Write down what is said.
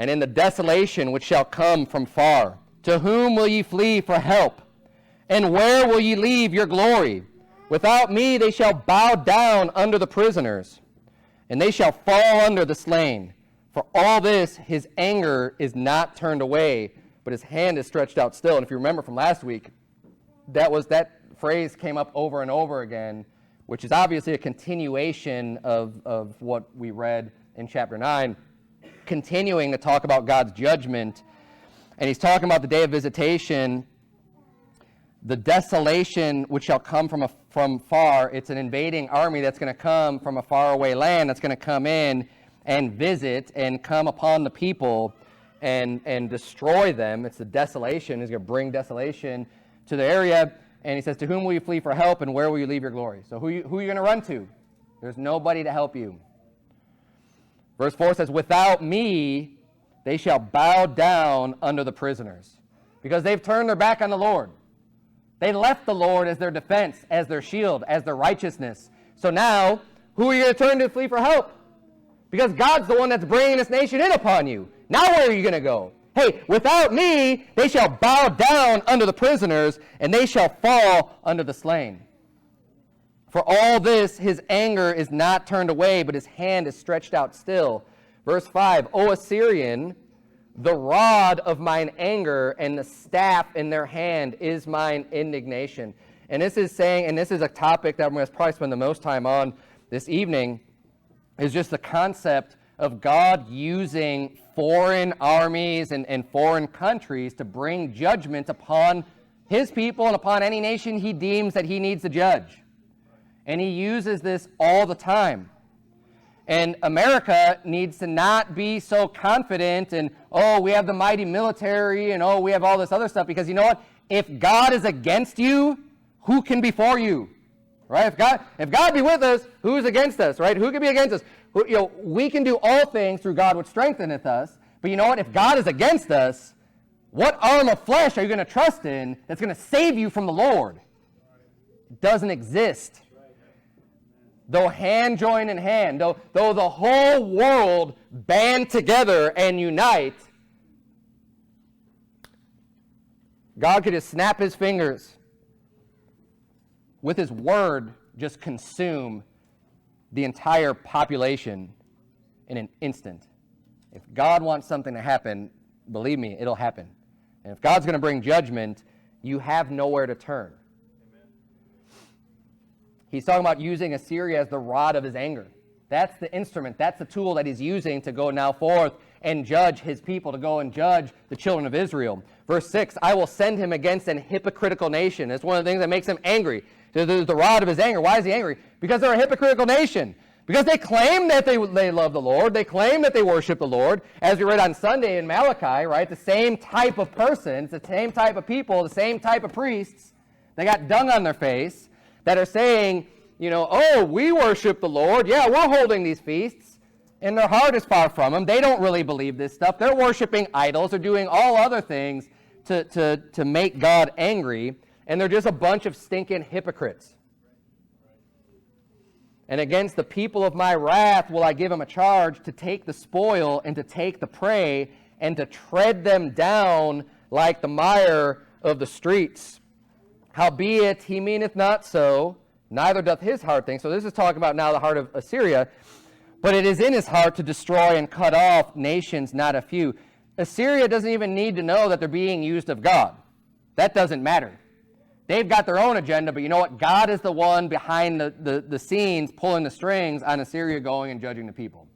and in the desolation which shall come from far. To whom will ye flee for help? And where will ye leave your glory? Without me they shall bow down under the prisoners, and they shall fall under the slain. For all this his anger is not turned away, but his hand is stretched out still. And if you remember from last week, that phrase came up over and over again, which is obviously a continuation of what we read in chapter 9, continuing to talk about God's judgment. And he's talking about the day of visitation, the desolation which shall come from far. It's an invading army that's going to come from a faraway land, that's going to come in and visit and come upon the people and destroy them. It's the desolation. He's going to bring desolation to the area. And he says, to whom will you flee for help, and where will you leave your glory? So who are you going to run to? There's nobody to help you. Verse 4 says, without me they shall bow down under the prisoners, because they've turned their back on the Lord. They left the Lord as their defense, as their shield, as their righteousness. So now, who are you going to turn to flee for help? Because God's the one that's bringing this nation in upon you. Now where are you going to go? Hey, without me, they shall bow down under the prisoners, and they shall fall under the slain. For all this, his anger is not turned away, but his hand is stretched out still. Verse 5, O Assyrian, the rod of mine anger and the staff in their hand is mine indignation. And this is saying, and this is a topic that I'm going to probably spend the most time on this evening, is just the concept of God using foreign armies and foreign countries to bring judgment upon his people and upon any nation he deems that he needs to judge. And he uses this all the time. And America needs to not be so confident and, oh, we have the mighty military and, oh, we have all this other stuff. Because you know what? If God is against you, who can be for you? Right? If God be with us, who's against us? Right? Who can be against us? We can do all things through God which strengtheneth us. But you know what? If God is against us, what arm of flesh are you going to trust in that's going to save you from the Lord? It doesn't exist. Though hand join in hand, though the whole world band together and unite, God could just snap his fingers, with his word just consume the entire population in an instant. If God wants something to happen, believe me, it'll happen. And if God's going to bring judgment, you have nowhere to turn. Amen. He's talking about using Assyria as the rod of his anger. That's the instrument. That's the tool that he's using to go now forth and judge his people, to go and judge the children of Israel. Verse 6, I will send him against an hypocritical nation. It's one of the things that makes him angry. The rod of his anger. Why is he angry? Because they're a hypocritical nation. Because they claim that they love the Lord. They claim that they worship the Lord. As we read on Sunday in Malachi, right? The same type of persons, the same type of people, the same type of priests. They got dung on their face that are saying, oh, we worship the Lord. Yeah, we're holding these feasts. And their heart is far from them. They don't really believe this stuff. They're worshiping idols. They're doing all other things to make God angry. And they're just a bunch of stinking hypocrites. And against the people of my wrath will I give him a charge to take the spoil and to take the prey and to tread them down like the mire of the streets. Howbeit he meaneth not so, neither doth his heart think. So this is talking about now the heart of Assyria. But it is in his heart to destroy and cut off nations, not a few. Assyria doesn't even need to know that they're being used of God. That doesn't matter. They've got their own agenda, but you know what? God is the one behind the scenes pulling the strings on Assyria going and judging the people.